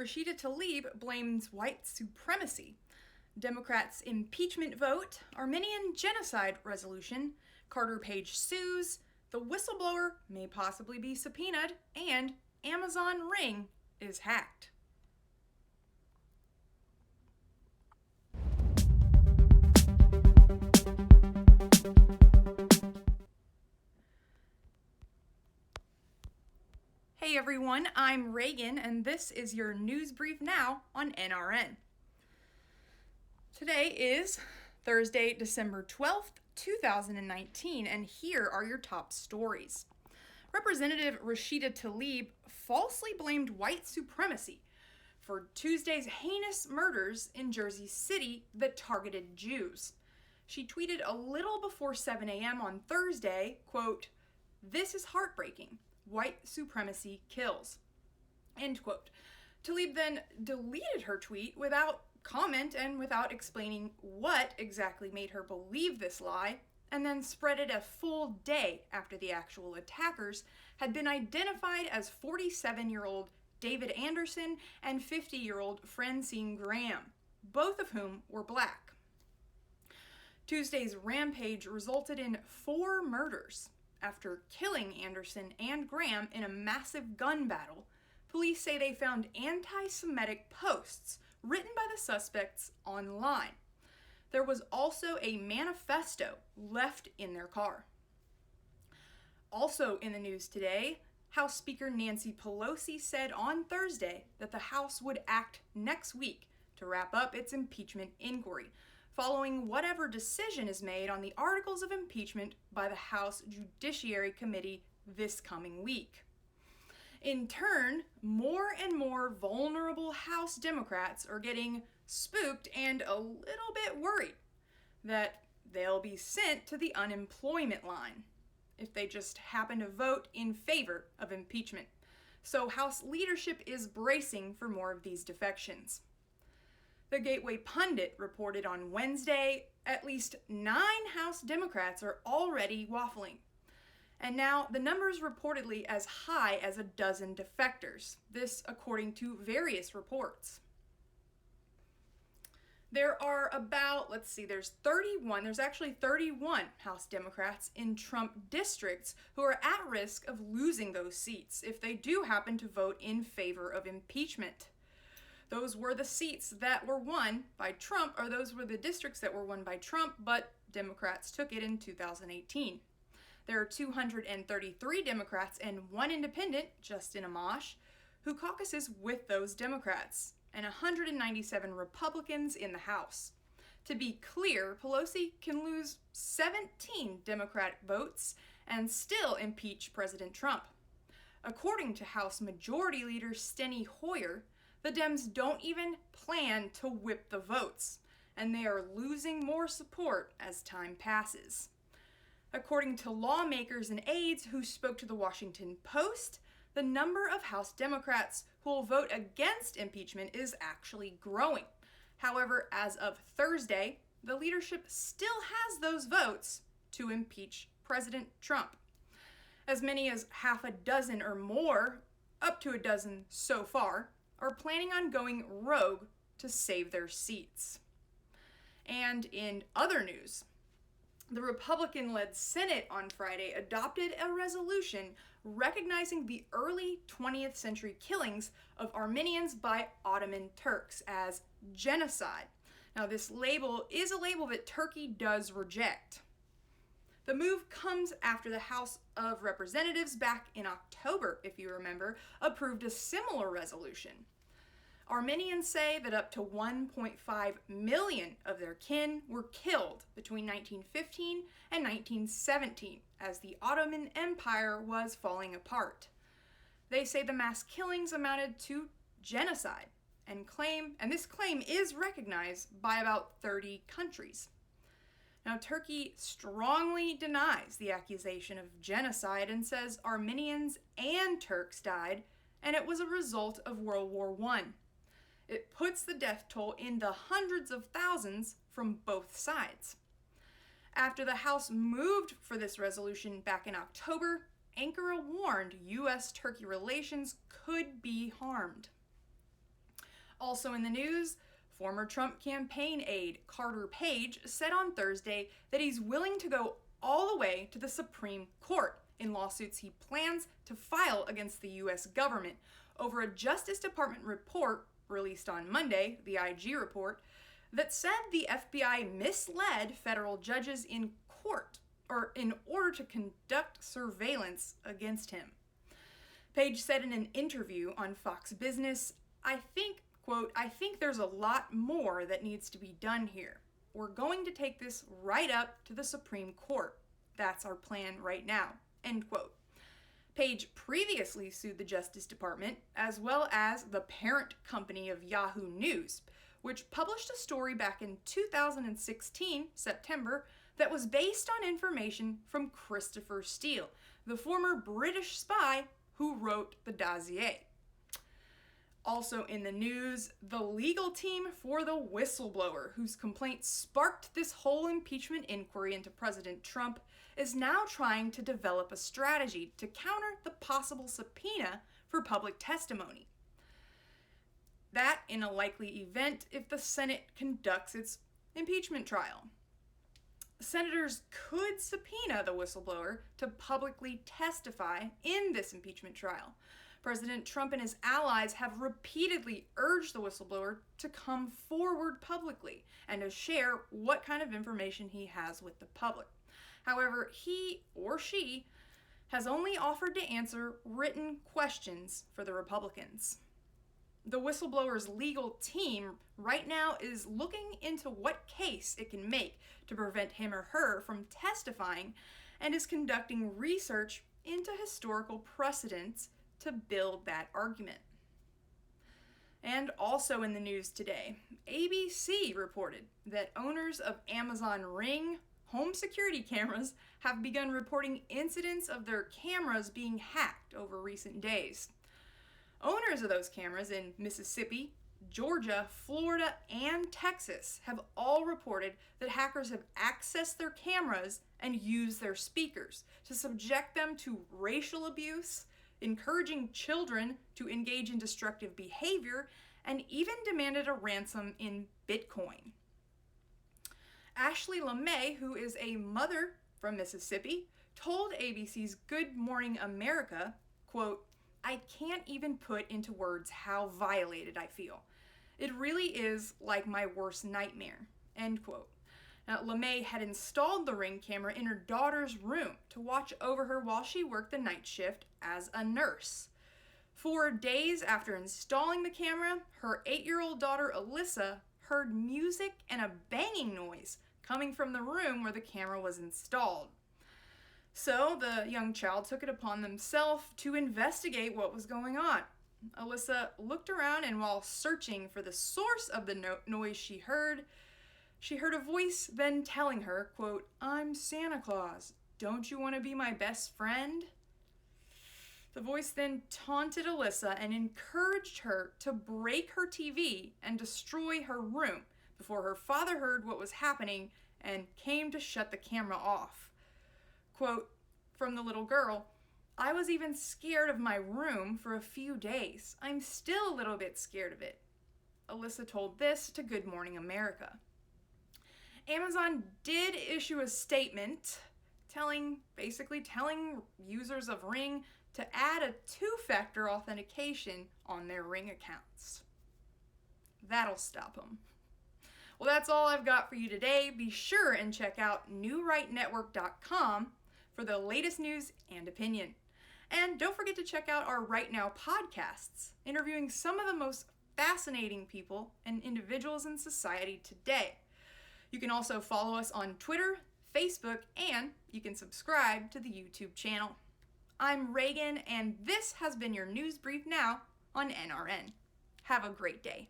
Rashida Tlaib blames white supremacy. Democrats' impeachment vote, Armenian genocide resolution, Carter Page sues, the whistleblower may possibly be subpoenaed, and Amazon Ring is hacked. Hey everyone, I'm Reagan, and this is your news brief now on NRN. Today is Thursday, December 12th, 2019, and here are your top stories. Representative Rashida Tlaib falsely blamed white supremacy for Tuesday's heinous murders in Jersey City that targeted Jews. She tweeted a little before 7 a.m. on Thursday, quote, "This is heartbreaking. White supremacy kills," end quote. Tlaib then deleted her tweet without comment and without explaining what exactly made her believe this lie, and then spread it a full day after the actual attackers had been identified as 47-year-old David Anderson and 50-year-old Francine Graham, both of whom were black. Tuesday's rampage resulted in 4 murders. After killing Anderson and Graham in a massive gun battle, police say they found anti-Semitic posts written by the suspects online. There was also a manifesto left in their car. Also in the news today, House Speaker Nancy Pelosi said on Thursday that the House would act next week to wrap up its impeachment inquiry, following whatever decision is made on the articles of impeachment by the House Judiciary Committee this coming week. In turn, more and more vulnerable House Democrats are getting spooked and a little bit worried that they'll be sent to the unemployment line if they just happen to vote in favor of impeachment. So House leadership is bracing for more of these defections. The Gateway Pundit reported on Wednesday at least 9 House Democrats are already waffling. And now the number is reportedly as high as a dozen defectors, this according to various reports. There are there's actually 31 House Democrats in Trump districts who are at risk of losing those seats if they do happen to vote in favor of impeachment. Those were the seats that were won by Trump, or those were the districts that were won by Trump, but Democrats took it in 2018. There are 233 Democrats and 1 independent, Justin Amash, who caucuses with those Democrats, and 197 Republicans in the House. To be clear, Pelosi can lose 17 Democratic votes and still impeach President Trump. According to House Majority Leader Steny Hoyer, the Dems don't even plan to whip the votes, and they are losing more support as time passes. According to lawmakers and aides who spoke to the Washington Post, the number of House Democrats who will vote against impeachment is actually growing. However, as of Thursday, the leadership still has those votes to impeach President Trump. As many as half a dozen or more, up to a dozen so far, are planning on going rogue to save their seats. And in other news, the Republican-led Senate on Friday adopted a resolution recognizing the early 20th century killings of Armenians by Ottoman Turks as genocide. Now, this label is a label that Turkey does reject. The move comes after the House of Representatives back in October, if you remember, approved a similar resolution. Armenians say that up to 1.5 million of their kin were killed between 1915 and 1917 as the Ottoman Empire was falling apart. They say the mass killings amounted to genocide and this claim is recognized by about 30 countries. Now, Turkey strongly denies the accusation of genocide and says Armenians and Turks died, and it was a result of World War I. It puts the death toll in the hundreds of thousands from both sides. After the House moved for this resolution back in October, Ankara warned U.S.-Turkey relations could be harmed. Also in the news, former Trump campaign aide Carter Page said on Thursday that he's willing to go all the way to the Supreme Court in lawsuits he plans to file against the U.S. government over a Justice Department report released on Monday, the IG report, that said the FBI misled federal judges in court or in order to conduct surveillance against him. Page said in an interview on Fox Business, I think there's a lot more that needs to be done here. We're going to take this right up to the Supreme Court. That's our plan right now, end quote. Page previously sued the Justice Department, as well as the parent company of Yahoo News, which published a story back in 2016, September, that was based on information from Christopher Steele, the former British spy who wrote the dossier. Also in the news, the legal team for the whistleblower, whose complaint sparked this whole impeachment inquiry into President Trump, is now trying to develop a strategy to counter the possible subpoena for public testimony. That in a likely event if the Senate conducts its impeachment trial. Senators could subpoena the whistleblower to publicly testify in this impeachment trial. President Trump and his allies have repeatedly urged the whistleblower to come forward publicly and to share what kind of information he has with the public. However, he or she has only offered to answer written questions for the Republicans. The whistleblower's legal team right now is looking into what case it can make to prevent him or her from testifying and is conducting research into historical precedents to build that argument. And also in the news today, ABC reported that owners of Amazon Ring home security cameras have begun reporting incidents of their cameras being hacked over recent days. Owners of those cameras in Mississippi, Georgia, Florida, and Texas have all reported that hackers have accessed their cameras and used their speakers to subject them to racial abuse, encouraging children to engage in destructive behavior, and even demanded a ransom in Bitcoin. Ashley LeMay, who is a mother from Mississippi, told ABC's Good Morning America, quote, I can't even put into words how violated I feel. It really is like my worst nightmare, end quote. Now, LeMay had installed the Ring camera in her daughter's room to watch over her while she worked the night shift as a nurse. 4 days after installing the camera, her 8-year-old daughter Alyssa heard music and a banging noise coming from the room where the camera was installed. So the young child took it upon themselves to investigate what was going on. Alyssa looked around, and while searching for the source of the noise she heard a voice then telling her, quote, I'm Santa Claus. Don't you want to be my best friend? The voice then taunted Alyssa and encouraged her to break her TV and destroy her room before her father heard what was happening and came to shut the camera off. Quote from the little girl, I was even scared of my room for a few days. I'm still a little bit scared of it. Alyssa told this to Good Morning America. Amazon did issue a statement basically telling users of Ring to add a 2-factor authentication on their Ring accounts. That'll stop them. Well, that's all I've got for you today. Be sure and check out newrightnetwork.com for the latest news and opinion. And don't forget to check out our Right Now podcasts, interviewing some of the most fascinating people and individuals in society today. You can also follow us on Twitter, Facebook, and you can subscribe to the YouTube channel. I'm Reagan, and this has been your News Brief Now on NRN. Have a great day.